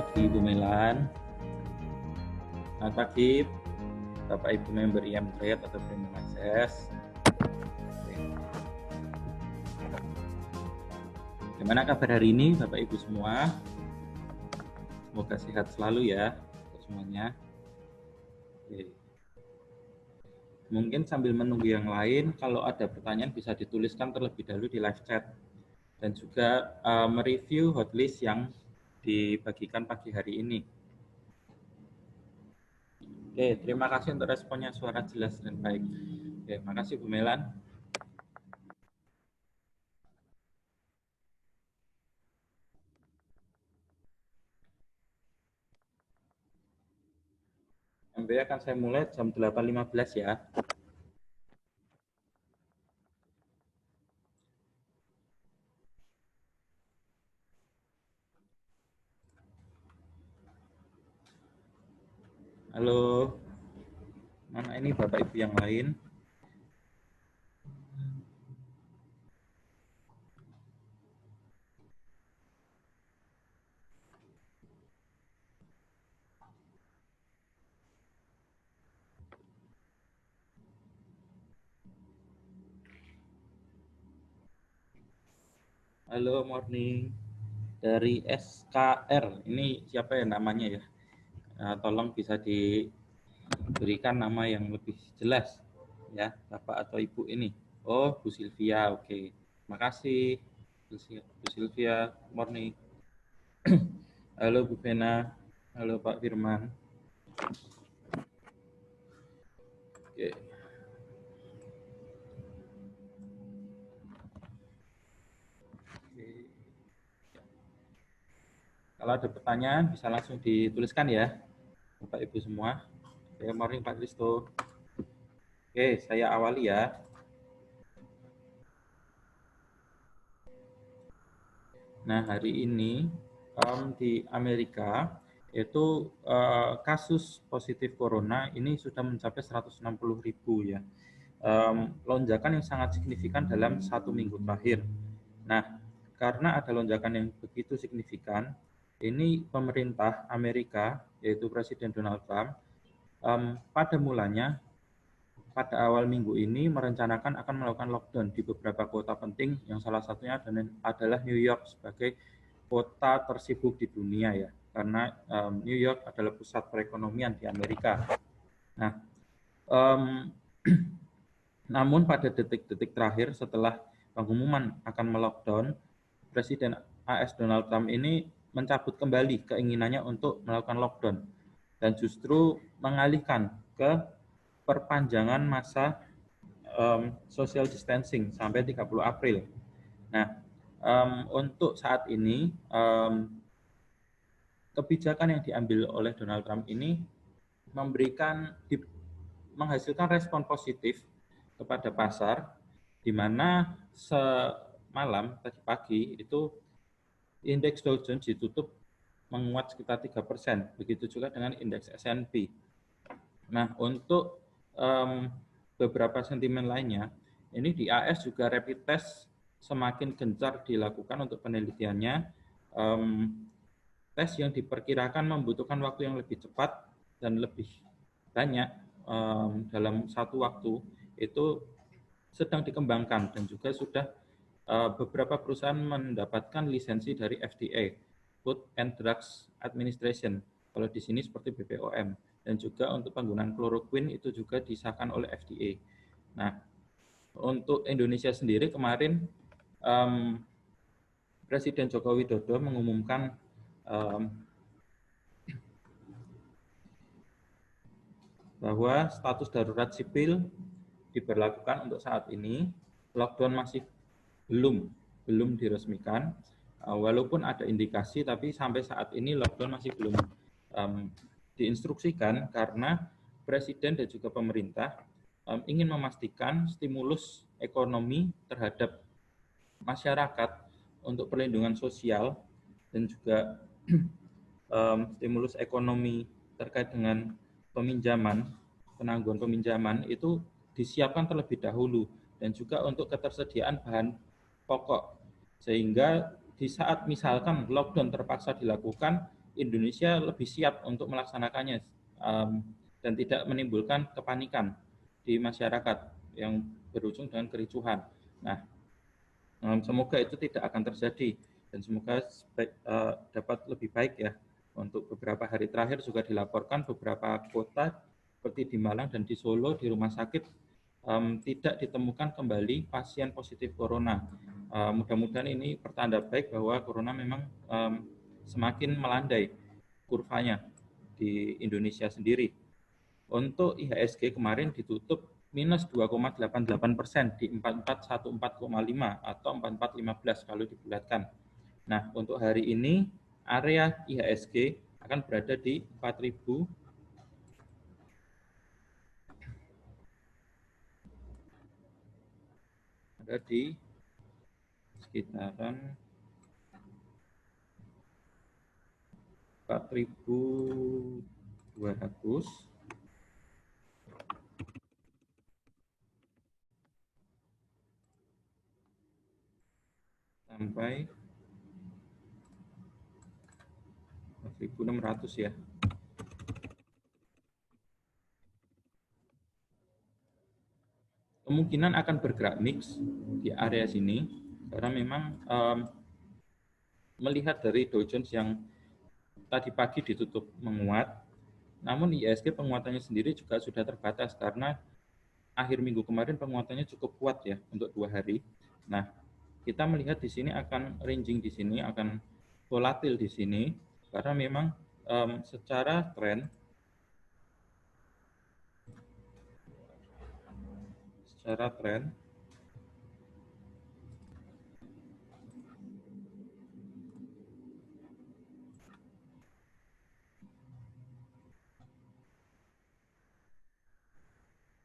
pagi Ibu Melan. Selamat pagi Bapak Ibu member IM Trade atau Premium Access. Gimana kabar hari ini Bapak Ibu semua? Semoga sehat selalu ya untuk semuanya. Oke. Mungkin sambil menunggu yang lain, kalau ada pertanyaan bisa dituliskan terlebih dahulu di live chat. Dan juga mereview hotlist yang dibagikan pagi hari ini. Oke, terima kasih untuk responnya, suara jelas dan baik. Oke, makasih Bu Melan. MB akan saya mulai jam 8.15 ya. Halo, mana ini Bapak Ibu yang lain? Halo, morning. Dari SKR, ini siapa ya namanya ya? Tolong bisa diberikan nama yang lebih jelas ya, Bapak atau Ibu ini. Oh, Bu Sylvia, oke. Makasih, Bu Sylvia, morning. Halo Bu Vena, halo Pak Firman. Oke. Kalau ada pertanyaan bisa langsung dituliskan ya, Bapak Ibu semua. Oke, morning Pak Kristo. Oke, saya awali ya. Nah, hari ini di Amerika itu kasus positif corona ini sudah mencapai 160.000 ya. Lonjakan yang sangat signifikan dalam 1 minggu terakhir. Nah, karena ada lonjakan yang begitu signifikan, ini pemerintah Amerika, yaitu Presiden Donald Trump, pada mulanya pada awal minggu ini merencanakan akan melakukan lockdown di beberapa kota penting, yang salah satunya adalah New York sebagai kota tersibuk di dunia ya, karena New York adalah pusat perekonomian di Amerika. Nah, namun pada detik-detik terakhir setelah pengumuman akan melockdown, Presiden AS Donald Trump ini mencabut kembali keinginannya untuk melakukan lockdown dan justru mengalihkan ke perpanjangan masa social distancing sampai 30 April. Nah, untuk saat ini kebijakan yang diambil oleh Donald Trump ini menghasilkan respon positif kepada pasar, di mana semalam tadi pagi itu indeks Dow Jones ditutup menguat sekitar 3%, begitu juga dengan indeks S&P. Nah, untuk beberapa sentimen lainnya, ini di AS juga rapid test semakin gencar dilakukan untuk penelitiannya. Tes yang diperkirakan membutuhkan waktu yang lebih cepat dan lebih banyak dalam satu waktu itu sedang dikembangkan dan juga sudah beberapa perusahaan mendapatkan lisensi dari FDA, Food and Drugs Administration. Kalau di sini seperti BPOM, dan juga untuk penggunaan chloroquine itu juga disahkan oleh FDA. Nah, untuk Indonesia sendiri kemarin Presiden Joko Widodo mengumumkan bahwa status darurat sipil diberlakukan untuk saat ini. Lockdown masih belum diresmikan, walaupun ada indikasi, tapi sampai saat ini lockdown masih belum diinstruksikan karena Presiden dan juga pemerintah ingin memastikan stimulus ekonomi terhadap masyarakat untuk perlindungan sosial dan juga stimulus ekonomi terkait dengan penangguhan peminjaman itu disiapkan terlebih dahulu, dan juga untuk ketersediaan bahan pokok, sehingga di saat misalkan lockdown terpaksa dilakukan Indonesia lebih siap untuk melaksanakannya dan tidak menimbulkan kepanikan di masyarakat yang berujung dengan kericuhan. Nah, semoga itu tidak akan terjadi dan semoga dapat lebih baik ya. Untuk beberapa hari terakhir juga dilaporkan beberapa kota seperti di Malang dan di Solo di rumah sakit tidak ditemukan kembali pasien positif corona. Mudah-mudahan ini pertanda baik bahwa corona memang semakin melandai kurvanya di Indonesia sendiri. Untuk IHSG kemarin ditutup minus 2,88% di 4414,5 atau 4415 kalau dibulatkan. Nah, untuk hari ini area IHSG akan berada di 4000 ada di sekitaran 4200 sampai 4600 ya. Kemungkinan akan bergerak mix di area sini karena memang melihat dari Dow Jones yang tadi pagi ditutup menguat, namun IHSG penguatannya sendiri juga sudah terbatas karena akhir minggu kemarin penguatannya cukup kuat ya untuk 2 hari. Nah, kita melihat di sini akan ranging di sini, akan volatil di sini karena memang secara tren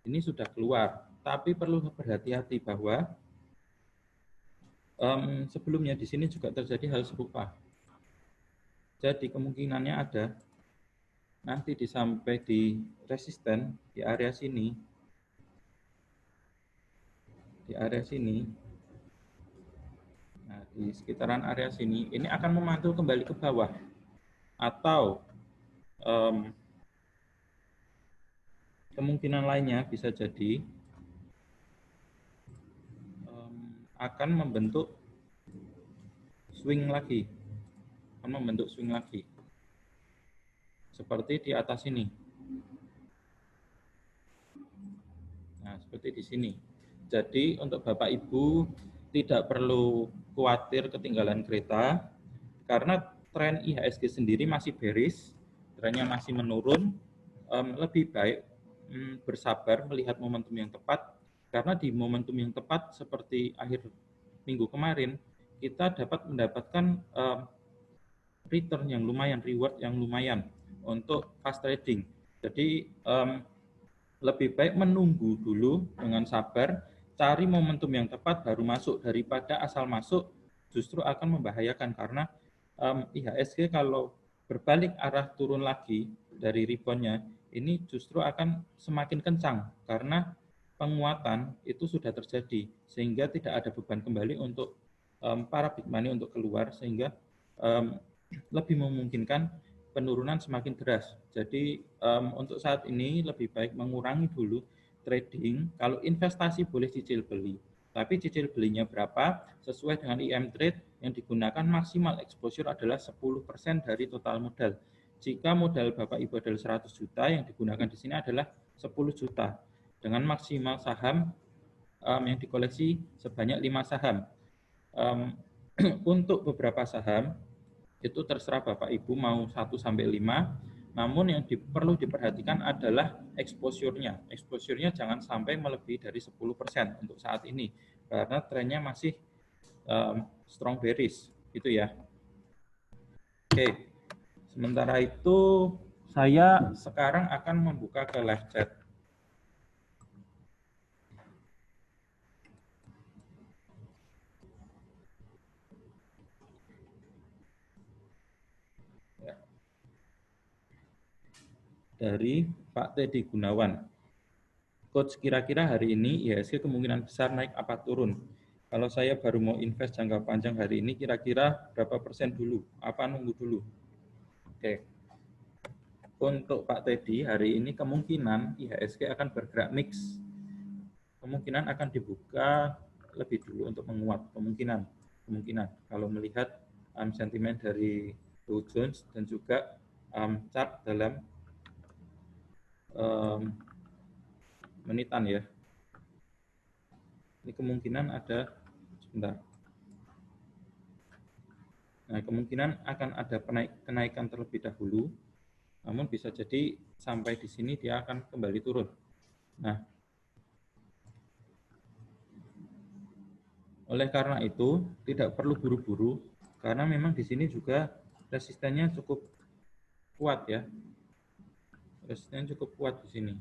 ini sudah keluar, tapi perlu berhati-hati bahwa sebelumnya di sini juga terjadi hal serupa. Jadi kemungkinannya ada nanti sampai di resisten di area sini, nah di sekitaran area sini, ini akan memantul kembali ke bawah atau kemungkinan lainnya bisa jadi akan membentuk swing lagi, seperti di atas ini. Nah, seperti di sini. Jadi untuk Bapak Ibu tidak perlu khawatir ketinggalan kereta karena tren IHSG sendiri masih bearish, trennya masih menurun. Lebih baik bersabar melihat momentum yang tepat karena di momentum yang tepat seperti akhir minggu kemarin kita dapat mendapatkan return yang lumayan, reward yang lumayan untuk fast trading. Jadi lebih baik menunggu dulu dengan sabar, cari momentum yang tepat baru masuk daripada asal masuk justru akan membahayakan karena IHSG kalau berbalik arah turun lagi dari reboundnya ini justru akan semakin kencang karena penguatan itu sudah terjadi sehingga tidak ada beban kembali untuk para big money untuk keluar sehingga lebih memungkinkan penurunan semakin deras. Jadi untuk saat ini lebih baik mengurangi dulu trading. Kalau investasi boleh cicil beli, tapi cicil belinya berapa sesuai dengan IM Trade yang digunakan maksimal exposure adalah 10% dari total modal. Jika modal Bapak Ibu adalah 100 juta, yang digunakan di sini adalah 10 juta dengan maksimal saham yang dikoleksi sebanyak 5 saham. Untuk beberapa saham itu terserah Bapak Ibu mau 1 sampai 5, namun yang perlu diperhatikan adalah exposure-nya. Exposure-nya jangan sampai melebihi dari 10% untuk saat ini karena trennya masih strong bearish gitu ya. Oke. Sementara itu saya sekarang akan membuka ke live chat. Dari Pak Teddy Gunawan. Coach, kira-kira hari ini IHSG kemungkinan besar naik apa turun? Kalau saya baru mau invest jangka panjang hari ini, kira-kira berapa persen dulu? Apa nunggu dulu? Oke. Untuk Pak Teddy, hari ini kemungkinan IHSG akan bergerak mix. Kemungkinan akan dibuka lebih dulu untuk menguat, kemungkinan kalau melihat sentimen dari Dow Jones dan juga chart dalam menitan ya. Ini kemungkinan ada sebentar. Nah, kemungkinan akan ada kenaikan terlebih dahulu, namun bisa jadi sampai di sini dia akan kembali turun. Nah, oleh karena itu tidak perlu buru-buru, karena memang di sini juga resistennya cukup kuat ya. Resistennya cukup kuat di sini.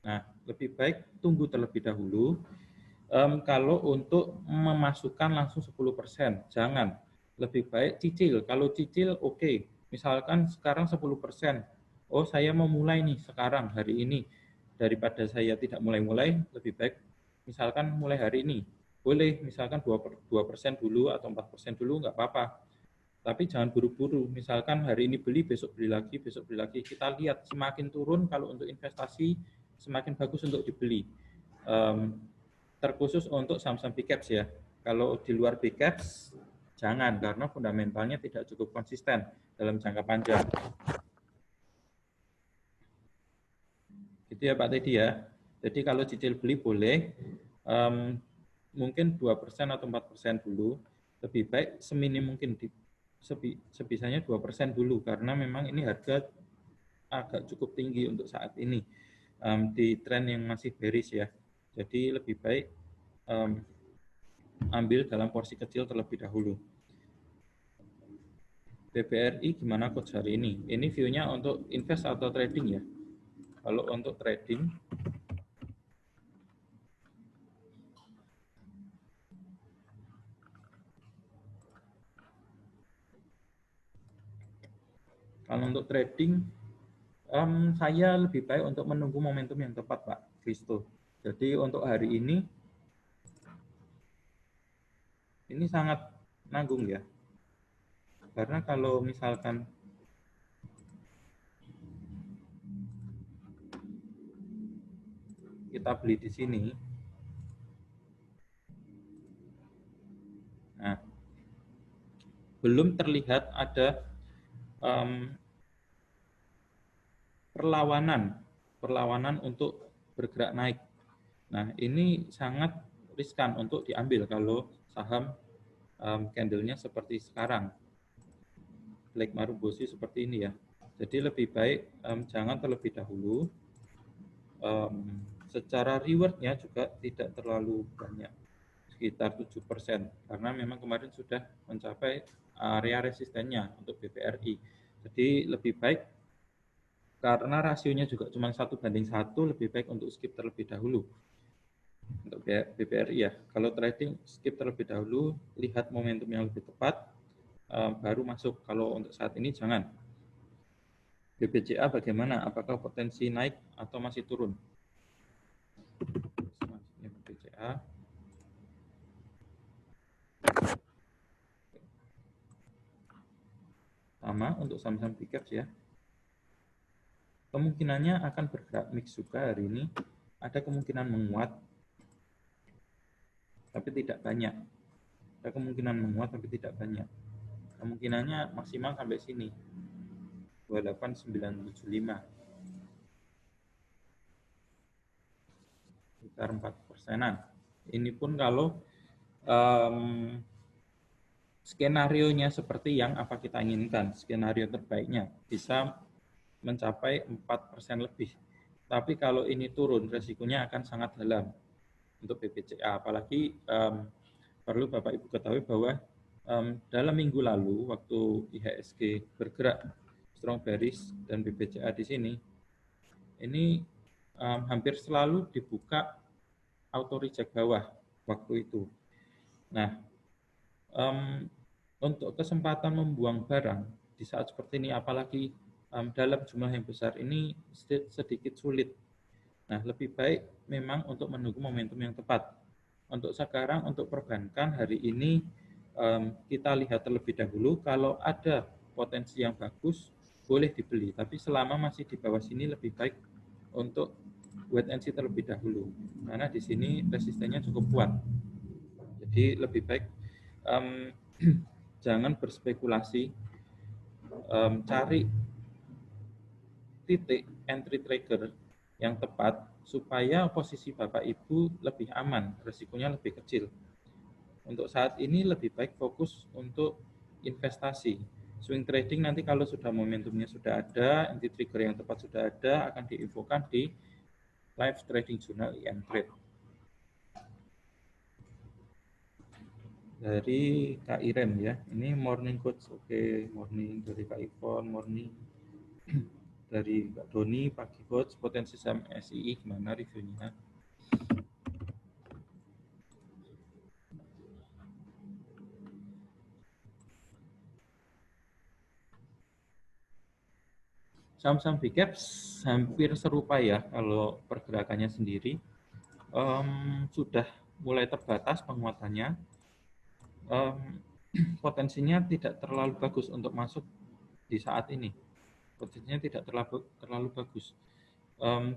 Nah, lebih baik tunggu terlebih dahulu. Kalau untuk memasukkan langsung 10%, jangan. Lebih baik cicil. Kalau cicil oke. Misalkan sekarang 10%. Oh, saya mau mulai nih sekarang hari ini. Daripada saya tidak mulai-mulai, lebih baik misalkan mulai hari ini. Boleh misalkan 2% dulu atau 4% dulu, nggak apa-apa. Tapi jangan buru-buru. Misalkan hari ini beli, besok beli lagi, besok beli lagi. Kita lihat semakin turun kalau untuk investasi, semakin bagus untuk dibeli. Terkhusus untuk saham-saham big caps ya. Kalau di luar big caps, jangan, karena fundamentalnya tidak cukup konsisten dalam jangka panjang. Gitu ya Pak Teddy ya. Jadi kalau cicil beli boleh, mungkin 2% atau 4% dulu. Lebih baik seminim mungkin, sebisanya 2% dulu, karena memang ini harga agak cukup tinggi untuk saat ini. Di tren yang masih bearish ya. Jadi lebih baik ambil dalam porsi kecil terlebih dahulu. BBRI gimana coach hari ini? Ini view-nya untuk invest atau trading ya? Kalau untuk trading, saya lebih baik untuk menunggu momentum yang tepat Pak Kristo. Jadi untuk hari ini sangat nanggung ya. Karena kalau misalkan kita beli di sini, nah, belum terlihat ada perlawanan untuk bergerak naik. Nah, ini sangat riskan untuk diambil kalau saham candle-nya seperti sekarang. Black Maruboshi seperti ini ya. Jadi lebih baik jangan terlebih dahulu. Secara reward-nya juga tidak terlalu banyak, sekitar 7%, karena memang kemarin sudah mencapai area resistennya untuk BBRI. Jadi lebih baik, karena rasionya juga cuma 1:1, lebih baik untuk skip terlebih dahulu. Untuk BBRI ya, kalau trading skip terlebih dahulu, lihat momentum yang lebih tepat, baru masuk. Kalau untuk saat ini jangan. BBCA bagaimana? Apakah potensi naik atau masih turun? BBCA. Sama untuk saham-saham big caps ya. Kemungkinannya akan bergerak mix juga hari ini. Ada kemungkinan menguat, tapi tidak banyak. Ada kemungkinan menguat, tapi tidak banyak. Kemungkinannya maksimal sampai sini, 28,975. Sekitar 4%-an. Ini pun kalau skenario-nya seperti yang apa kita inginkan, skenario terbaiknya bisa mencapai 4% lebih. Tapi kalau ini turun, resikonya akan sangat dalam untuk BBCA. Apalagi perlu Bapak Ibu ketahui bahwa dalam minggu lalu waktu IHSG bergerak strong bearish dan BBCA di sini, ini hampir selalu dibuka auto reject bawah waktu itu. Nah, untuk kesempatan membuang barang di saat seperti ini, apalagi dalam jumlah yang besar ini sedikit sulit. Nah, lebih baik memang untuk menunggu momentum yang tepat. Untuk sekarang, untuk perbankan hari ini kita lihat terlebih dahulu. Kalau ada potensi yang bagus, boleh dibeli, tapi selama masih di bawah sini lebih baik untuk wait and see terlebih dahulu, karena di sini resistennya cukup kuat. Jadi lebih baik jangan berspekulasi, cari titik entry trigger yang tepat supaya posisi Bapak Ibu lebih aman, resikonya lebih kecil. Untuk saat ini lebih baik fokus untuk investasi. Swing trading nanti kalau sudah momentumnya sudah ada, entry trigger yang tepat sudah ada, akan diinfokan di live trading journal IM Trade. Dari Kak Iren ya, ini morning coach, oke, morning dari Kak Ivon, morning dari Kak Doni, pagi coach, potensi saham SII gimana reviewnya? Saham-saham big caps hampir serupa ya kalau pergerakannya sendiri. Sudah mulai terbatas penguatannya. Potensinya tidak terlalu bagus untuk masuk di saat ini. Potensinya tidak terlalu bagus.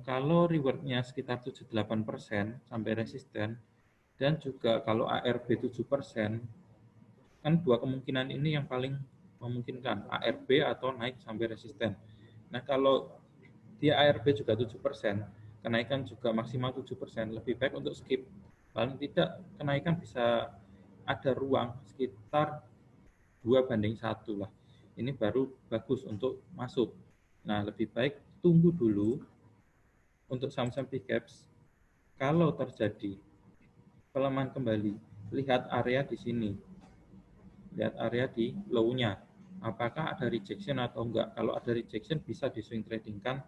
Kalau rewardnya sekitar 78% sampai resisten, dan juga kalau ARB 7%, kan dua kemungkinan ini yang paling memungkinkan, ARB atau naik sampai resisten. Nah, kalau dia ARB juga 7%, kenaikan juga maksimal 7%, lebih baik untuk skip. Paling tidak kenaikan bisa ada ruang sekitar 2:1 lah. Ini baru bagus untuk masuk. Nah, lebih baik tunggu dulu untuk saham-saham big caps. Kalau terjadi pelemahan kembali, lihat area di sini. Lihat area di low-nya. Apakah ada rejection atau enggak? Kalau ada rejection bisa di swing tradingkan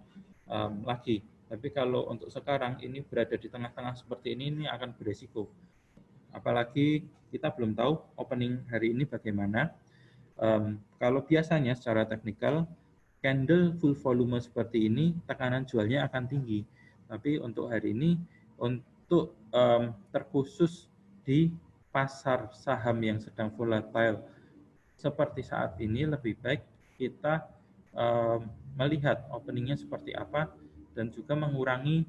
lagi. Tapi kalau untuk sekarang ini berada di tengah-tengah seperti ini akan beresiko. Apalagi kita belum tahu opening hari ini bagaimana. Kalau biasanya secara teknikal candle full volume seperti ini tekanan jualnya akan tinggi. Tapi untuk hari ini untuk terkhusus di pasar saham yang sedang volatile seperti saat ini lebih baik kita melihat openingnya seperti apa dan juga mengurangi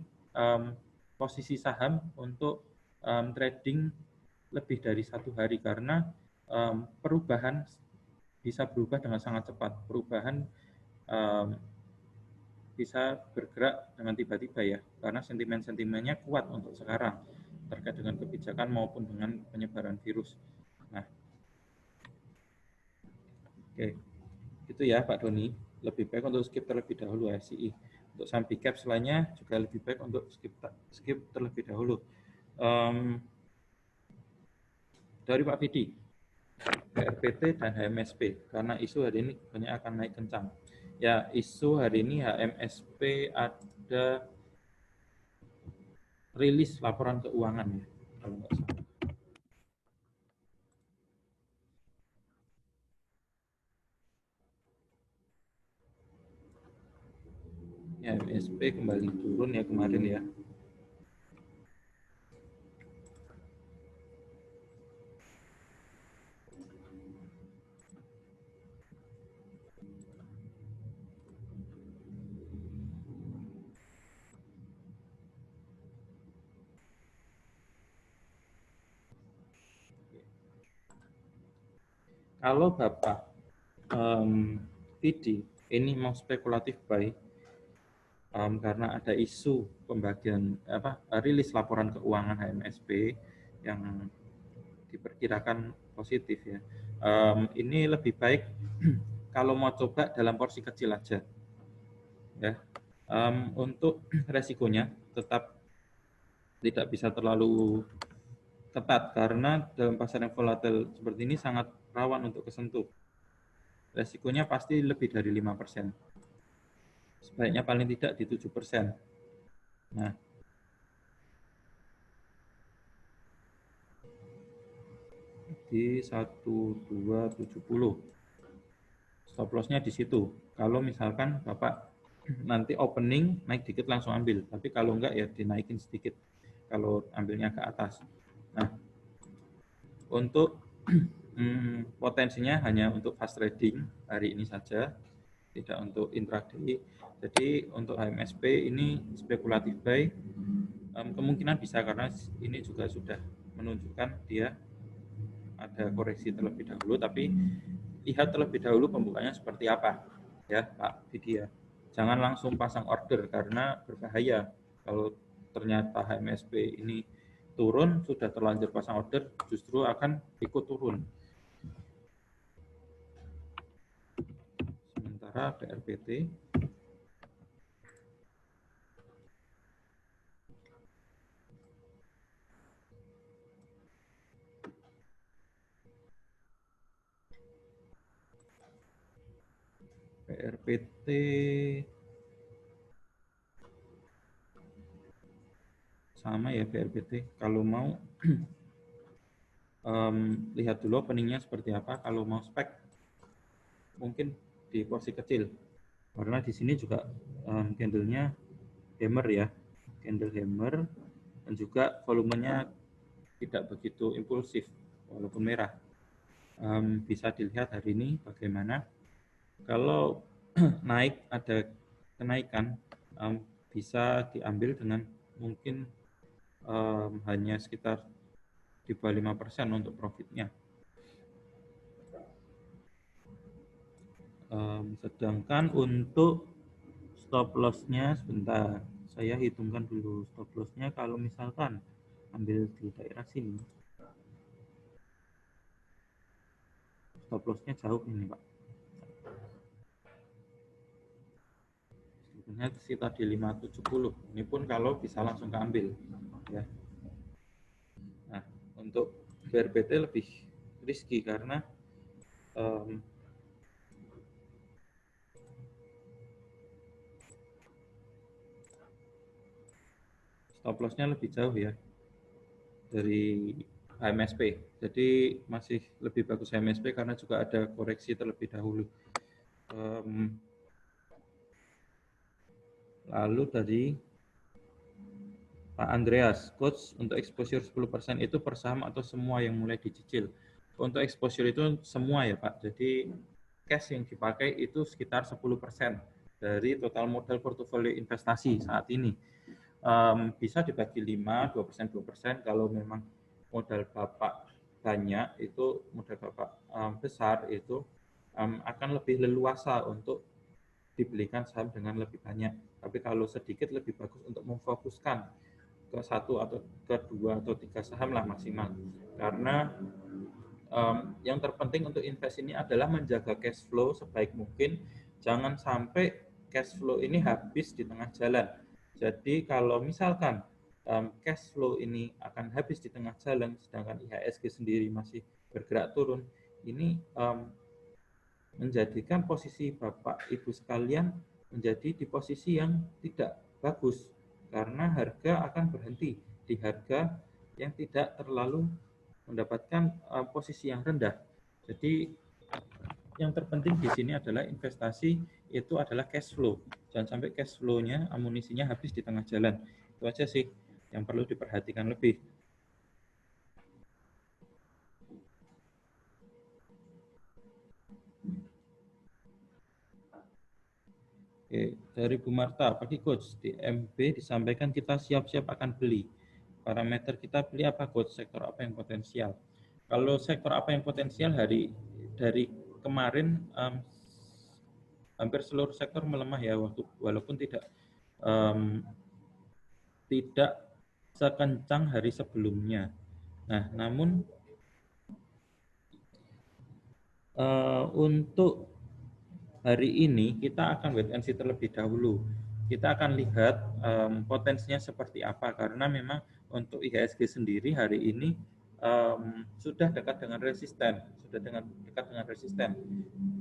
posisi saham untuk trading lebih dari 1 hari karena perubahan bisa berubah dengan sangat cepat. Perubahan bisa bergerak dengan tiba-tiba ya, karena sentimen-sentimennya kuat untuk sekarang terkait dengan kebijakan maupun dengan penyebaran virus. Nah, oke, itu ya Pak Doni. Lebih baik untuk skip terlebih dahulu SII. Untuk saham big cap selainnya juga lebih baik untuk skip terlebih dahulu. Dari Pak Vidi, BRPT dan HMSP, karena isu hari ini banyak akan naik kencang. Ya, isu hari ini HMSP ada rilis laporan keuangan ya, kalau nggak salah. Ya, HMSP kembali turun ya kemarin ya. Kalau Bapak Vidi ini mau spekulatif buy karena ada isu pembagian rilis laporan keuangan HMSP yang diperkirakan positif ya. Ini lebih baik kalau mau coba dalam porsi kecil aja ya. Untuk resikonya tetap tidak bisa terlalu ketat karena dalam pasar yang volatile seperti ini sangat rawan untuk kesentuh. Resikonya pasti lebih dari 5%. Sebaiknya paling tidak di 7%. Nah, di 1270. Stop loss-nya di situ. Kalau misalkan Bapak nanti opening naik dikit langsung ambil, tapi kalau enggak ya dinaikin sedikit kalau ambilnya ke atas. Nah, untuk potensinya hanya untuk fast trading hari ini saja. tidak untuk intraday. Jadi untuk HMSP ini spekulatif buy, kemungkinan bisa karena ini juga sudah menunjukkan dia ada koreksi terlebih dahulu, tapi lihat terlebih dahulu pembukanya seperti apa ya Pak Vidya. Jangan langsung pasang order karena berbahaya. Kalau ternyata HMSP ini turun, sudah terlanjur pasang order, justru akan ikut turun. Sementara BRPT sama ya BRPT. Kalau mau lihat dulu openingnya seperti apa. Kalau mau spek mungkin di porsi kecil. Karena di sini juga candlenya hammer ya, candle hammer, dan juga volumenya tidak begitu impulsif walaupun merah. Bisa dilihat hari ini bagaimana. Kalau naik ada kenaikan, bisa diambil dengan mungkin hanya sekitar di bawah 5% untuk profitnya. Sedangkan untuk stop loss-nya sebentar, saya hitungkan dulu stop loss-nya. Kalau misalkan ambil di daerah sini, stop loss-nya jauh ini Pak, sebetulnya sekitar di 570. Ini pun kalau bisa langsung keambil ya. Nah, untuk BRPT lebih risky karena stop loss-nya lebih jauh ya dari HMSP. Jadi masih lebih bagus HMSP karena juga ada koreksi terlebih dahulu. Lalu dari Pak Andreas, coach untuk exposure 10% itu per saham atau semua yang mulai dicicil? Untuk exposure itu semua ya Pak. Jadi cash yang dipakai itu sekitar 10% dari total modal portofolio investasi saat ini. Bisa dibagi 5, 2%, 2%. Kalau memang modal Bapak banyak, itu modal Bapak besar, itu akan lebih leluasa untuk dibelikan saham dengan lebih banyak. Tapi kalau sedikit lebih bagus untuk memfokuskan ke satu atau ke dua atau tiga saham lah maksimal. Karena yang terpenting untuk invest ini adalah menjaga cash flow sebaik mungkin. Jangan sampai cash flow ini habis di tengah jalan. Jadi kalau misalkan cash flow ini akan habis di tengah jalan, sedangkan IHSG sendiri masih bergerak turun, ini menjadikan posisi Bapak Ibu sekalian menjadi di posisi yang tidak bagus karena harga akan berhenti di harga yang tidak terlalu mendapatkan posisi yang rendah. Jadi yang terpenting di sini adalah investasi itu adalah cash flow. Jangan sampai cash flow-nya, amunisinya habis di tengah jalan. Itu aja sih yang perlu diperhatikan lebih. Oke, dari Bu Marta, pagi coach, di MB disampaikan kita siap-siap akan beli. Parameter kita beli apa coach? Sektor apa yang potensial? Kalau sektor apa yang potensial dari kemarin hampir seluruh sektor melemah ya, walaupun tidak sekencang hari sebelumnya. Nah, namun untuk hari ini kita akan wait and see terlebih dahulu. Kita akan lihat potensinya seperti apa karena memang untuk IHSG sendiri hari ini sudah dekat dengan resisten,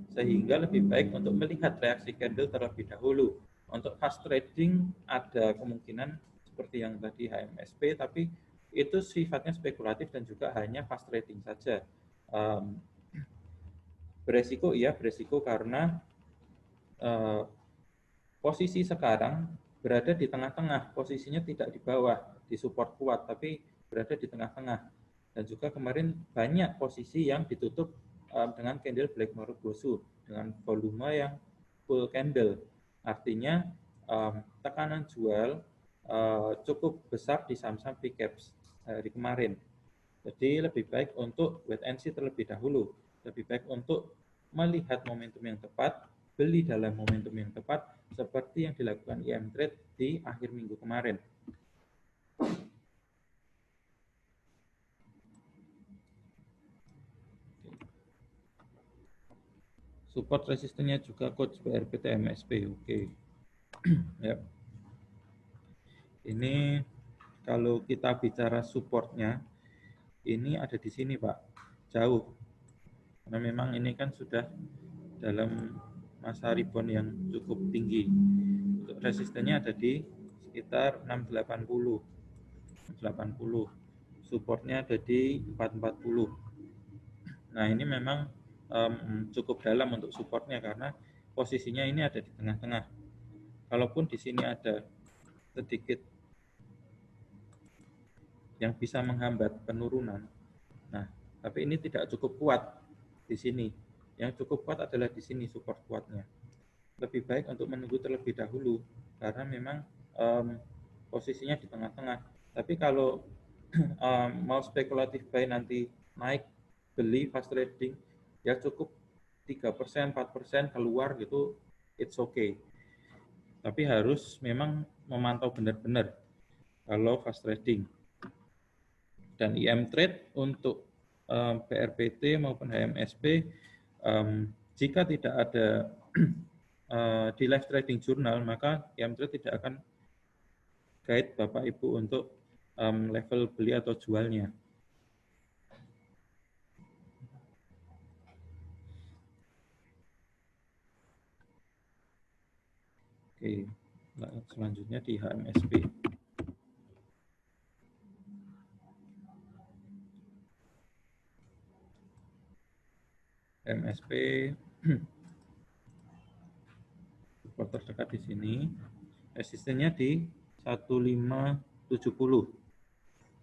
sehingga lebih baik untuk melihat reaksi candle terlebih dahulu. Untuk fast trading ada kemungkinan seperti yang tadi HMSP, tapi itu sifatnya spekulatif dan juga hanya fast trading saja. Beresiko karena posisi sekarang berada di tengah-tengah, posisinya tidak di bawah, di support kuat, tapi berada di tengah-tengah. Dan juga kemarin banyak posisi yang ditutup dengan candle Black Marubozu dengan volume yang bull candle, artinya tekanan jual cukup besar di saham-saham big caps hari kemarin. Jadi lebih baik untuk wait and see terlebih dahulu. Lebih baik untuk melihat momentum yang tepat, beli dalam momentum yang tepat, seperti yang dilakukan IM Trade di akhir minggu kemarin. Support resistennya juga coach BRPT MSP, oke. Ya. Ini kalau kita bicara supportnya, ini ada di sini Pak, jauh. Karena memang ini kan sudah dalam masa rebound yang cukup tinggi. Untuk resistennya ada di sekitar 680. Supportnya ada di 440. Nah ini memang cukup dalam untuk supportnya karena posisinya ini ada di tengah-tengah. Kalaupun di sini ada sedikit yang bisa menghambat penurunan, nah tapi ini tidak cukup kuat di sini. Yang cukup kuat adalah di sini support kuatnya. Lebih baik untuk menunggu terlebih dahulu karena memang posisinya di tengah-tengah. Tapi kalau mau spekulatif buy nanti naik beli fast trading ya cukup 3%, 4% keluar gitu, it's okay. Tapi harus memang memantau benar-benar kalau fast trading. Dan IM Trade untuk BRPT maupun HMSP jika tidak ada di live trading journal, maka IM Trade tidak akan guide Bapak Ibu untuk level beli atau jualnya. Oke, selanjutnya di HMSP. HMSP support terdekat di sini, resistennya di 1570,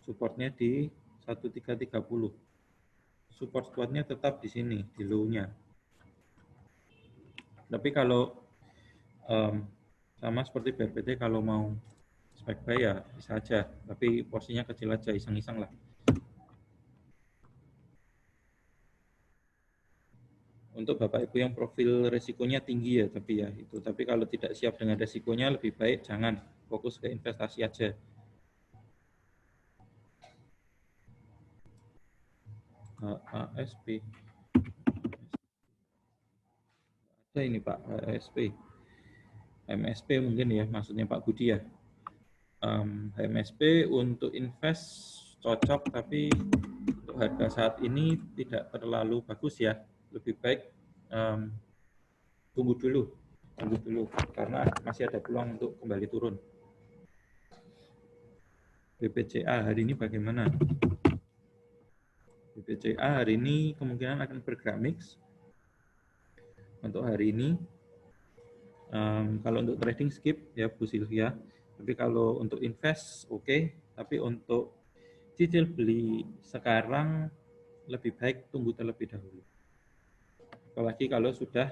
supportnya di 1330. Support kuatnya tetap di sini, di low-nya. Tapi kalau sama seperti BRPT, kalau mau spek buy ya bisa aja, tapi porsinya kecil aja, iseng-iseng lah. Untuk Bapak Ibu yang profil resikonya tinggi ya, tapi kalau tidak siap dengan resikonya lebih baik jangan, fokus ke investasi aja. HASP. Ada ini Pak, HASP. MSP mungkin ya, maksudnya Pak Budi ya. MSP untuk invest cocok, tapi untuk harga saat ini tidak terlalu bagus ya. Lebih baik tunggu dulu karena masih ada peluang untuk kembali turun. BPCA hari ini bagaimana? BPCA hari ini kemungkinan akan bergerak mix untuk hari ini. Kalau untuk trading skip ya Bu Sylvia, tapi kalau untuk invest oke. Tapi untuk cicil beli sekarang lebih baik tunggu terlebih dahulu. Apalagi kalau sudah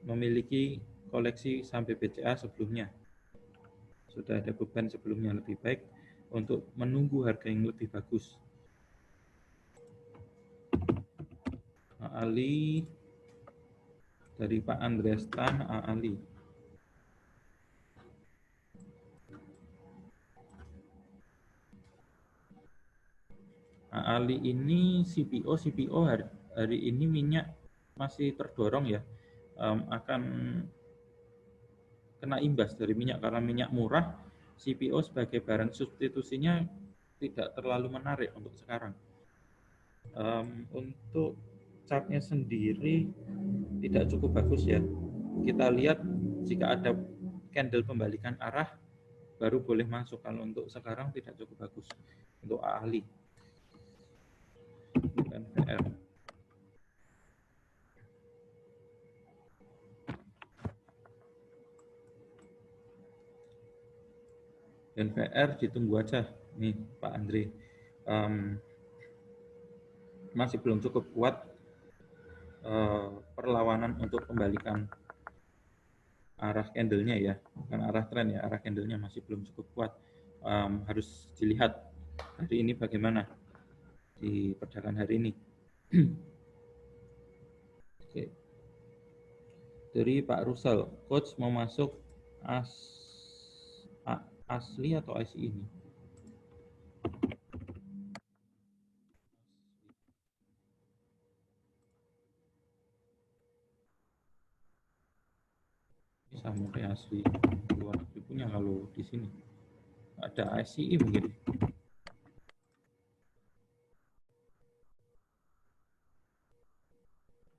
memiliki koleksi sampai BCA sebelumnya, sudah ada beban sebelumnya, lebih baik untuk menunggu harga yang lebih bagus. Ali dari Pak Andreas Tan, Ali. Ali ini CPO hari ini minyak masih terdorong ya, akan kena imbas dari minyak karena minyak murah. CPO sebagai barang substitusinya tidak terlalu menarik untuk sekarang. Untuk chartnya sendiri tidak cukup bagus ya. Kita lihat jika ada candle pembalikan arah baru boleh masuk. Kalau untuk sekarang tidak cukup bagus untuk ahli. NVR. NVR ditunggu aja nih Pak Andre. Masih belum cukup kuat perlawanan untuk kembalikan arah candlenya ya, bukan arah tren ya, arah candlenya masih belum cukup kuat. Harus dilihat hari ini bagaimana di perdagangan hari ini. Oke. Dari Pak Rusel, coach mau masuk asli atau IC ini? Bisa mungkin asli luar negeri punya, kalau di sini ada ICI mungkin.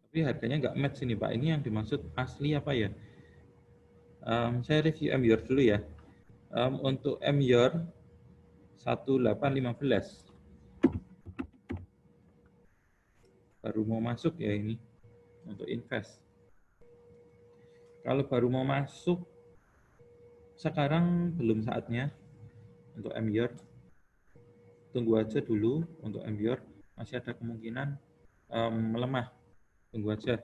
Tapi harganya nggak match ini Pak. Ini yang dimaksud asli apa ya? Saya review MYOR dulu ya. Untuk MYOR 1815 baru mau masuk ya ini untuk invest. Kalau baru mau masuk sekarang belum saatnya untuk MYOR. Tunggu aja dulu untuk MYOR, masih ada kemungkinan melemah. Tunggu aja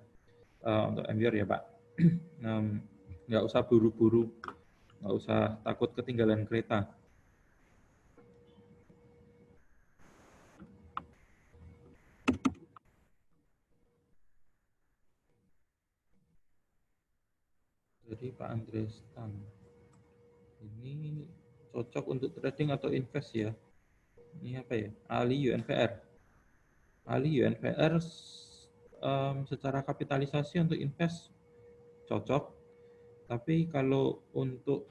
untuk MYOR ya Pak. Nggak usah buru-buru, nggak usah takut ketinggalan kereta. Jadi Pak Andres Tan, ini cocok untuk trading atau invest ya? Ini apa ya? Ali UNVR. Ali UNVR secara kapitalisasi untuk invest cocok, tapi kalau untuk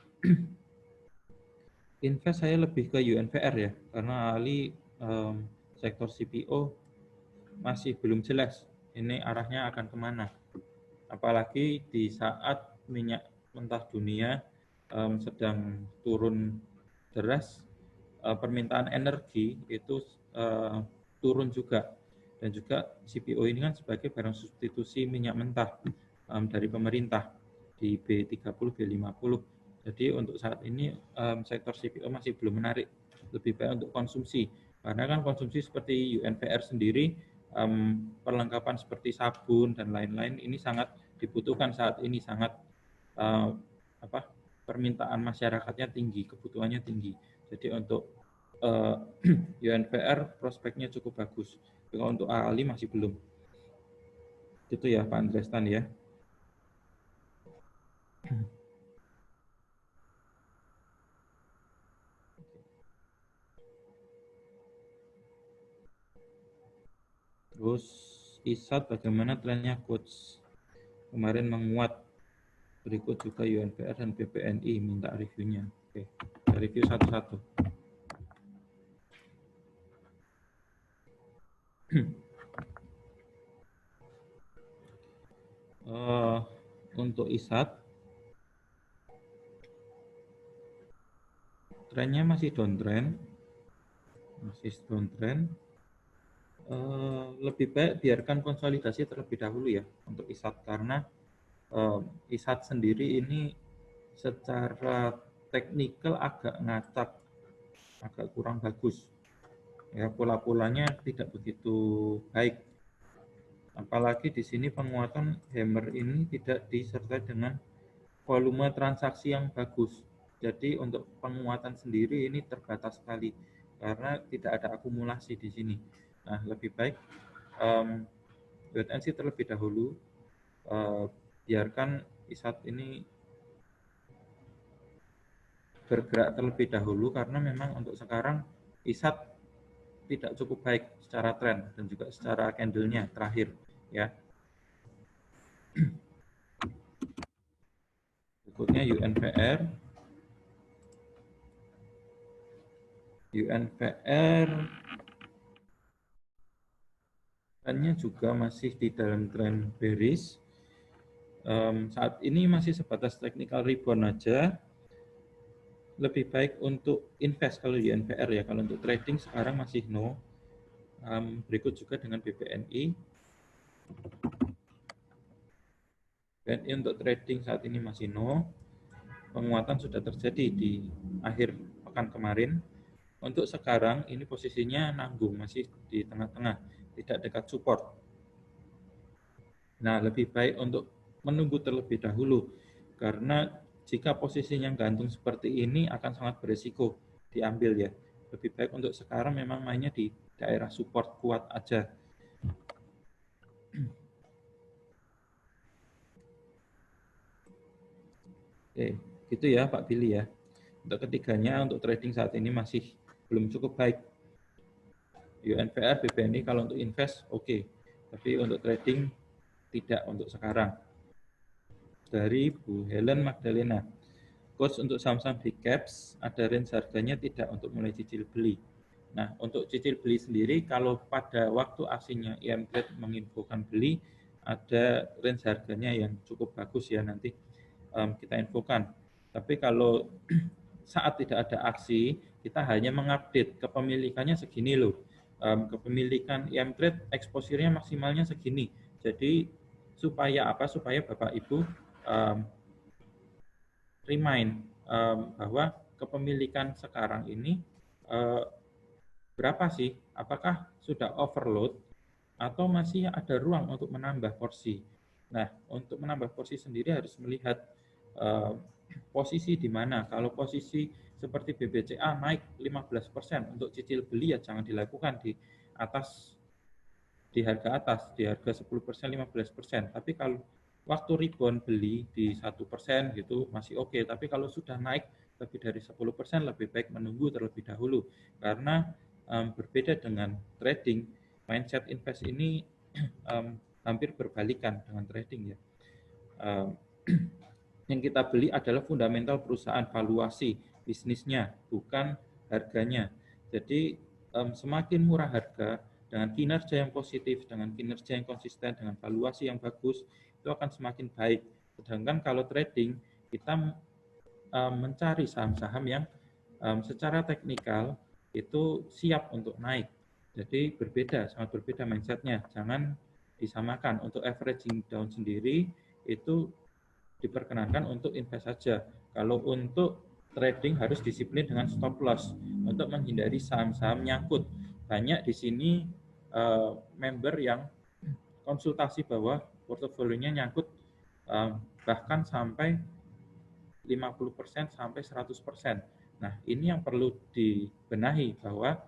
invest saya lebih ke UNVR ya, karena Ali sektor CPO masih belum jelas ini arahnya akan kemana. Apalagi di saat minyak mentah dunia sedang turun deras, permintaan energi itu turun juga. Dan juga CPO ini kan sebagai barang substitusi minyak mentah dari pemerintah di B30, B50. Jadi untuk saat ini sektor CPO masih belum menarik, lebih baik untuk konsumsi. Karena kan konsumsi seperti UNVR sendiri, perlengkapan seperti sabun dan lain-lain ini sangat dibutuhkan saat ini, sangat permintaan masyarakatnya tinggi, kebutuhannya tinggi. Jadi untuk UNVR prospeknya cukup bagus. Kalau untuk Ali masih belum. Itu ya Pak Andrestan ya. Terus ISAT bagaimana trennya coach? Kemarin menguat. Berikut juga UNVR dan BPNI minta reviewnya. Oke, kita review satu-satu. Untuk ISAT trennya masih downtrend, lebih baik biarkan konsolidasi terlebih dahulu ya untuk ISAT, karena ISAT sendiri ini secara teknikal agak ngacak, agak kurang bagus ya, pola-polanya tidak begitu baik. Apalagi di sini penguatan hammer ini tidak disertai dengan volume transaksi yang bagus. Jadi untuk penguatan sendiri ini terbatas sekali karena tidak ada akumulasi di sini. Nah, lebih baik wait and see terlebih dahulu, biarkan ISAT ini bergerak terlebih dahulu, karena memang untuk sekarang ISAT tidak cukup baik secara tren dan juga secara candle-nya terakhir ya. Berikutnya UNVR. Trennya juga masih di dalam tren bearish. Saat ini masih sebatas technical rebound aja. Lebih baik untuk invest kalau UNVR ya. Kalau untuk trading sekarang masih no. Berikut juga dengan BPNI. BPNI untuk trading saat ini masih no. Penguatan sudah terjadi di akhir pekan kemarin. Untuk sekarang ini posisinya nanggung, masih di tengah-tengah, tidak dekat support. Nah, lebih baik untuk menunggu terlebih dahulu. Karena jika posisinya gantung seperti ini akan sangat berisiko diambil ya. Lebih baik untuk sekarang memang mainnya di daerah support kuat aja. Oke, gitu ya Pak Billy ya. Untuk ketiganya, untuk trading saat ini masih belum cukup baik. UNVR, BBNI kalau untuk invest oke. Tapi untuk trading tidak untuk sekarang. Dari Bu Helen Magdalena. Coach, untuk saham-saham big caps ada range harganya tidak untuk mulai cicil beli. Nah, untuk cicil beli sendiri kalau pada waktu aslinya IM Trade menginfokan beli ada range harganya yang cukup bagus ya, nanti kita infokan. Tapi kalau saat tidak ada aksi, kita hanya mengupdate kepemilikannya segini loh. Kepemilikan IM Trade exposure-nya maksimalnya segini. Jadi supaya apa? Supaya Bapak Ibu remind bahwa kepemilikan sekarang ini berapa sih? Apakah sudah overload atau masih ada ruang untuk menambah porsi? Nah, untuk menambah porsi sendiri harus melihat posisi di mana. Kalau posisi seperti BBCA naik 15%, untuk cicil beli ya jangan dilakukan di atas, di harga atas, di harga 10%, 15%. Tapi kalau waktu rebound beli di 1% gitu masih oke. Tapi kalau sudah naik lebih dari 10%, lebih baik menunggu terlebih dahulu. Karena berbeda dengan trading, mindset invest ini hampir berbalikan dengan trading ya. Yang kita beli adalah fundamental perusahaan, valuasi bisnisnya, bukan harganya. Jadi semakin murah harga dengan kinerja yang positif, dengan kinerja yang konsisten, dengan valuasi yang bagus, itu akan semakin baik. Sedangkan kalau trading, kita mencari saham-saham yang secara teknikal itu siap untuk naik. Jadi berbeda, sangat berbeda mindsetnya. Jangan disamakan. Untuk averaging down sendiri itu diperkenankan untuk invest saja. Kalau untuk trading harus disiplin dengan stop loss untuk menghindari saham-saham nyangkut. Banyak di sini member yang konsultasi bahwa portofolionya nyangkut bahkan sampai 50% sampai 100%. Nah, ini yang perlu dibenahi bahwa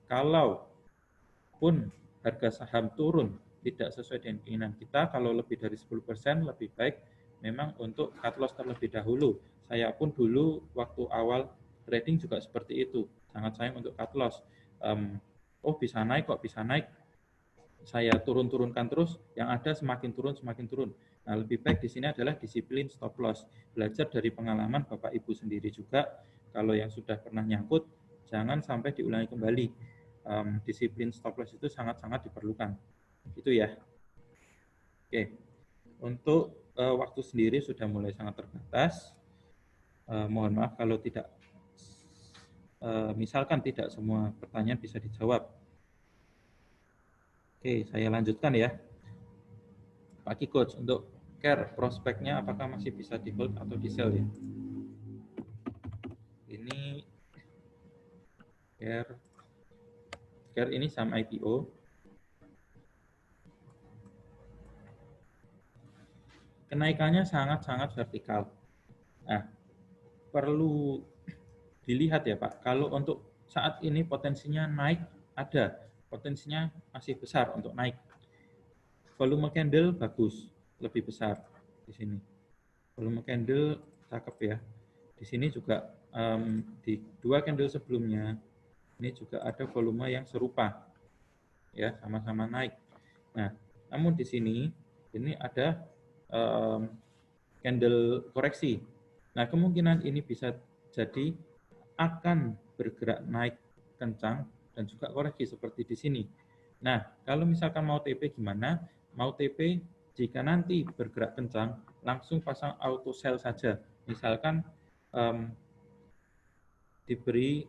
kalau pun harga saham turun tidak sesuai dengan keinginan kita, kalau lebih dari 10% lebih baik memang untuk cut loss terlebih dahulu. Saya pun dulu waktu awal trading juga seperti itu, sangat sayang untuk cut loss. Oh bisa naik kok, bisa naik. Saya turun-turunkan terus, yang ada semakin turun, semakin turun. Nah, lebih baik di sini adalah disiplin stop loss. Belajar dari pengalaman Bapak Ibu sendiri juga, kalau yang sudah pernah nyangkut, jangan sampai diulangi kembali. Disiplin stop loss itu sangat-sangat diperlukan. Itu ya. Oke. Untuk waktu sendiri sudah mulai sangat terbatas. Mohon maaf kalau tidak, misalkan tidak semua pertanyaan bisa dijawab. Oke, saya lanjutkan ya. Pak Ki Coach, untuk care prospeknya apakah masih bisa di hold atau di sell ya? Ini care ini saham IPO. Kenaikannya sangat-sangat vertikal. Nah, perlu dilihat ya Pak, kalau untuk saat ini potensinya naik ada, potensinya masih besar untuk naik. Volume candle bagus, lebih besar di sini. Volume candle cakep ya. Di sini juga di dua candle sebelumnya ini juga ada volume yang serupa, ya sama-sama naik. Nah, namun di sini ini ada candle koreksi. Nah, kemungkinan ini bisa jadi akan bergerak naik kencang dan juga koreksi seperti di sini. Nah, kalau misalkan mau TP gimana? Mau TP jika nanti bergerak kencang, langsung pasang auto sell saja. Misalkan diberi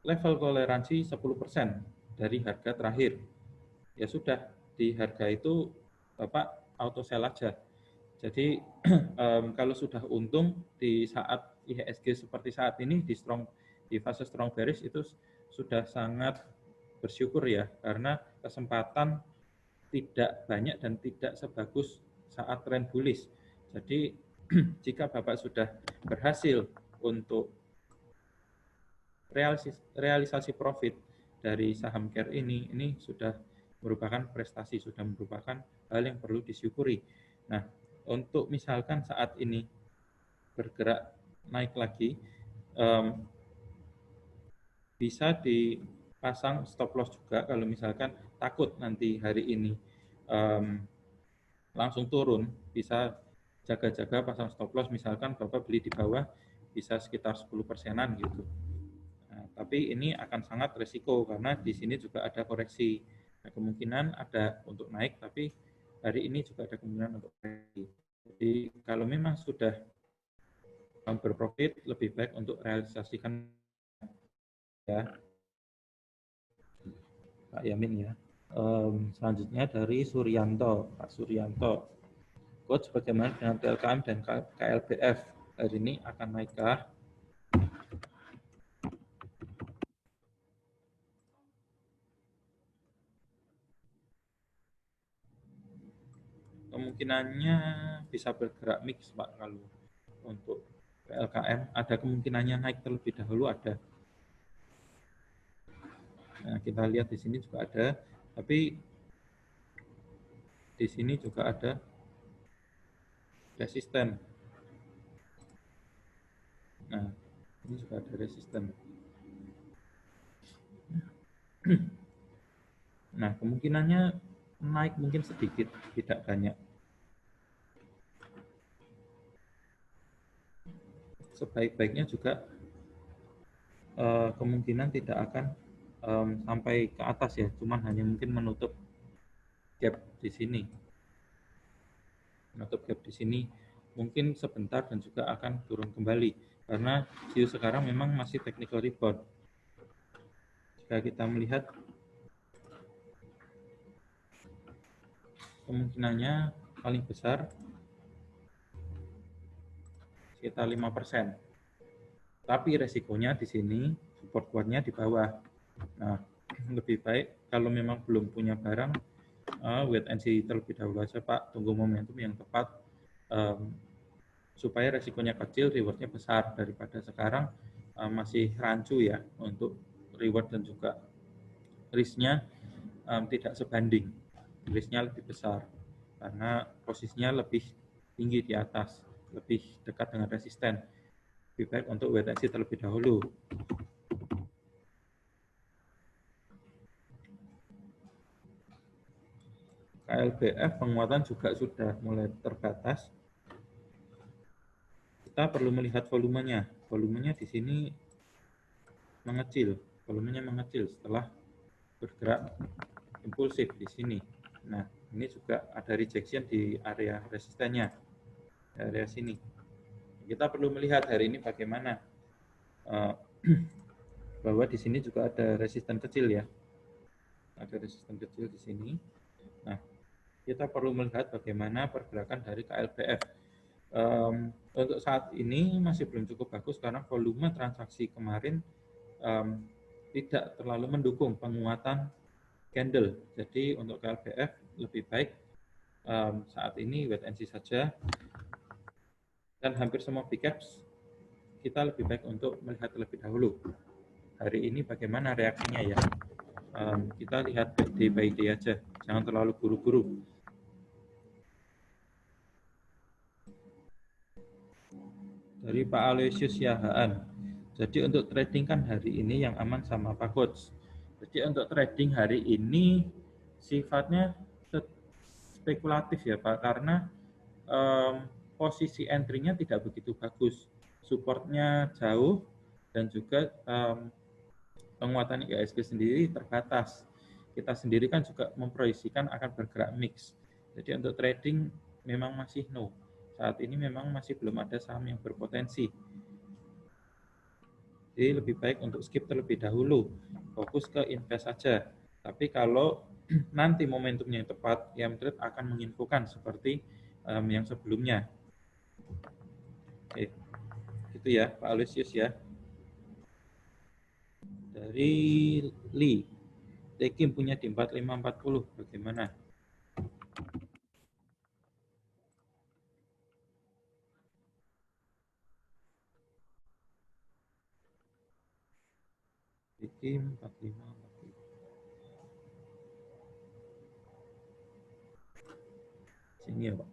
level toleransi 10% dari harga terakhir. Ya sudah, di harga itu Bapak auto sell aja. Jadi kalau sudah untung di saat IHSG seperti saat ini di fase strong bearish itu sudah sangat bersyukur ya, karena kesempatan tidak banyak dan tidak sebagus saat tren bullish. Jadi jika Bapak sudah berhasil untuk realisasi profit dari saham CARE ini sudah merupakan prestasi, sudah merupakan hal yang perlu disyukuri. Nah, untuk misalkan saat ini bergerak naik lagi, bisa dipasang stop loss juga kalau misalkan takut nanti hari ini langsung turun, bisa jaga-jaga pasang stop loss, misalkan Bapak beli di bawah bisa sekitar 10%-an gitu. Nah, tapi ini akan sangat resiko karena di sini juga ada koreksi. Nah, kemungkinan ada untuk naik, tapi hari ini juga ada kemungkinan untuk koreksi. Jadi kalau memang sudah berprofit, lebih baik untuk realisasikan ya, Pak Yamin ya. Selanjutnya dari Suryanto, Pak Suryanto. Coach, bagaimana dengan PLKM dan KLBF? Hari ini akan naikkah? Kemungkinannya bisa bergerak mix, Pak. Kalau untuk PLKM ada kemungkinannya naik terlebih dahulu, ada. Nah, kita lihat di sini juga ada, tapi di sini juga ada resisten. Nah, ini juga ada resisten. Nah, kemungkinannya naik mungkin sedikit, tidak banyak. Sebaik-baiknya juga kemungkinan tidak akan sampai ke atas ya, cuman hanya mungkin menutup gap di sini. Menutup gap di sini mungkin sebentar dan juga akan turun kembali karena view sekarang memang masih technical rebound. Jika kita melihat kemungkinannya paling besar sekitar 5%. Tapi resikonya di sini support kuatnya di bawah. Nah, lebih baik kalau memang belum punya barang, wait and see terlebih dahulu aja Pak, tunggu momentum yang tepat supaya resikonya kecil, rewardnya besar daripada sekarang masih rancu ya untuk reward dan juga risknya tidak sebanding, risknya lebih besar karena posisinya lebih tinggi di atas, lebih dekat dengan resisten. Lebih baik untuk wait and see terlebih dahulu. KLBF penguatan juga sudah mulai terbatas. Kita perlu melihat volumenya. Volumenya di sini mengecil, volumenya mengecil setelah bergerak impulsif di sini. Nah, ini juga ada rejection di area resistennya, area sini. Kita perlu melihat hari ini bagaimana bahwa di sini juga ada resisten kecil ya, ada resisten kecil di sini. Nah, kita perlu melihat bagaimana pergerakan dari KLBF. Untuk saat ini masih belum cukup bagus karena volume transaksi kemarin tidak terlalu mendukung penguatan candle. Jadi untuk KLBF lebih baik saat ini wait and see saja. Dan hampir semua big caps kita lebih baik untuk melihat terlebih dahulu. Hari ini bagaimana reaksinya ya? Kita lihat day by day aja, jangan terlalu buru-buru. Dari Pak Aloysius Yahaan. Jadi untuk trading kan hari ini yang aman sama Pak Coach. Jadi untuk trading hari ini sifatnya spekulatif ya Pak, karena posisi entry-nya tidak begitu bagus, supportnya jauh dan juga penguatan IHSG sendiri terbatas. Kita sendiri kan juga memproyeksikan akan bergerak mix. Jadi untuk trading memang masih no. Saat ini memang masih belum ada saham yang berpotensi. Jadi lebih baik untuk skip terlebih dahulu, fokus ke invest saja. Tapi kalau nanti momentumnya yang tepat, YM-Trade akan menginfokan seperti yang sebelumnya. Oke, gitu ya Pak Aloysius ya. Dari Lee, Tekim punya di 4540, bagaimana? Bikin 45. Sini ya Pak.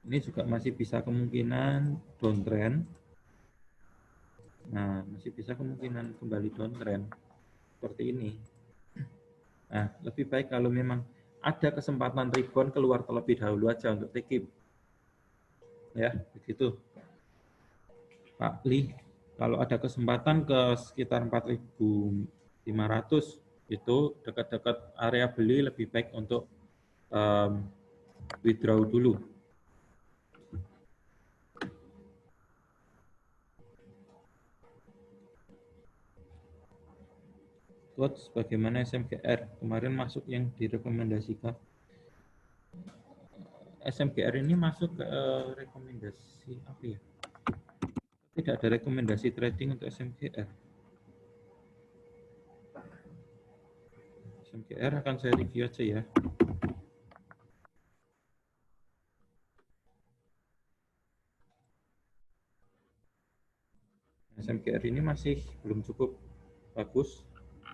Ini juga masih bisa kemungkinan downtrend. Nah, masih bisa kemungkinan kembali downtrend seperti ini. Nah, lebih baik kalau memang ada kesempatan rebound keluar terlebih dahulu aja untuk take. Ya, begitu. Pak Li, kalau ada kesempatan ke sekitar 4.500 itu dekat-dekat area beli lebih baik untuk withdraw dulu. Quotes bagaimana SMGR kemarin masuk yang direkomendasikan. SMGR ini masuk ke rekomendasi apa ya? Tidak ada rekomendasi trading untuk SMGR. SMGR akan saya review aja ya. SMGR ini masih belum cukup bagus.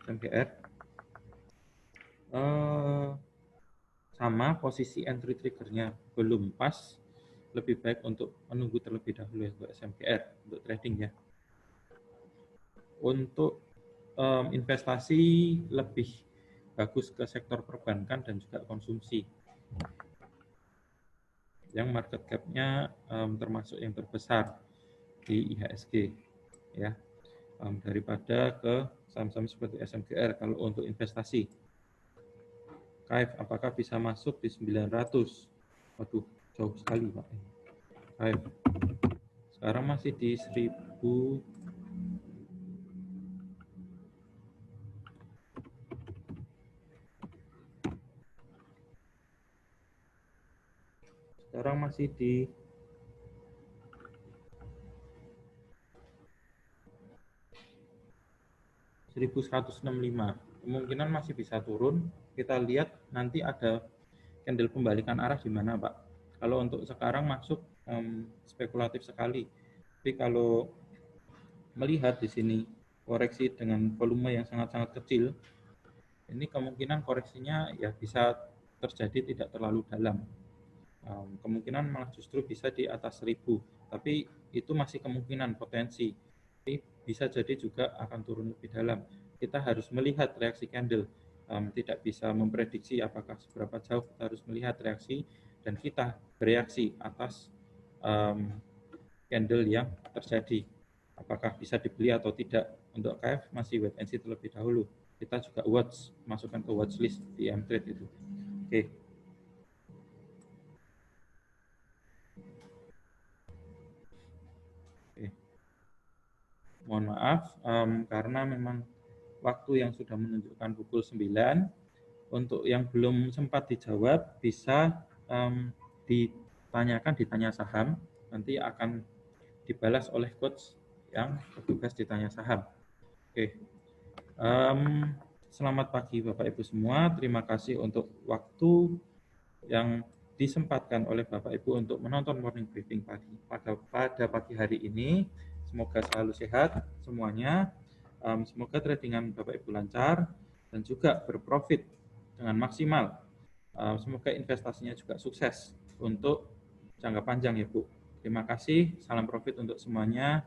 SMGR sama posisi entry triggernya belum pas, lebih baik untuk menunggu terlebih dahulu ya untuk SMGR untuk trading ya. Untuk investasi lebih bagus ke sektor perbankan dan juga konsumsi yang market cap-nya termasuk yang terbesar di IHSG ya, daripada ke saham-saham seperti SMGR. Kalau untuk investasi KAIF apakah bisa masuk di 900? Waduh, jauh sekali Pak. KAIF sekarang masih di 1000. Sekarang masih di 1165. Kemungkinan masih bisa turun. Kita lihat nanti ada candle pembalikan arah di mana, Pak. Kalau untuk sekarang masuk spekulatif sekali. Tapi kalau melihat di sini koreksi dengan volume yang sangat-sangat kecil, ini kemungkinan koreksinya ya bisa terjadi tidak terlalu dalam. Kemungkinan malah justru bisa di atas 1000, tapi itu masih kemungkinan potensi. Tapi bisa jadi juga akan turun lebih dalam. Kita harus melihat reaksi candle, tidak bisa memprediksi apakah seberapa jauh. Kita harus melihat reaksi dan kita bereaksi atas candle yang terjadi. Apakah bisa dibeli atau tidak. Untuk KF masih wait and see terlebih dahulu. Kita juga watch, masukkan ke watch list di mTrade itu. Oke. Mohon maaf karena memang waktu yang sudah menunjukkan pukul 9. Untuk yang belum sempat dijawab bisa ditanya saham, nanti akan dibalas oleh coach yang bertugas ditanya saham. Oke. Selamat pagi Bapak Ibu semua. Terima kasih untuk waktu yang disempatkan oleh Bapak Ibu untuk menonton morning briefing pada pagi hari ini. Semoga selalu sehat semuanya. Semoga tradingan Bapak Ibu lancar dan juga berprofit dengan maksimal. Semoga investasinya juga sukses untuk jangka panjang ya Bu. Terima kasih. Salam profit untuk semuanya.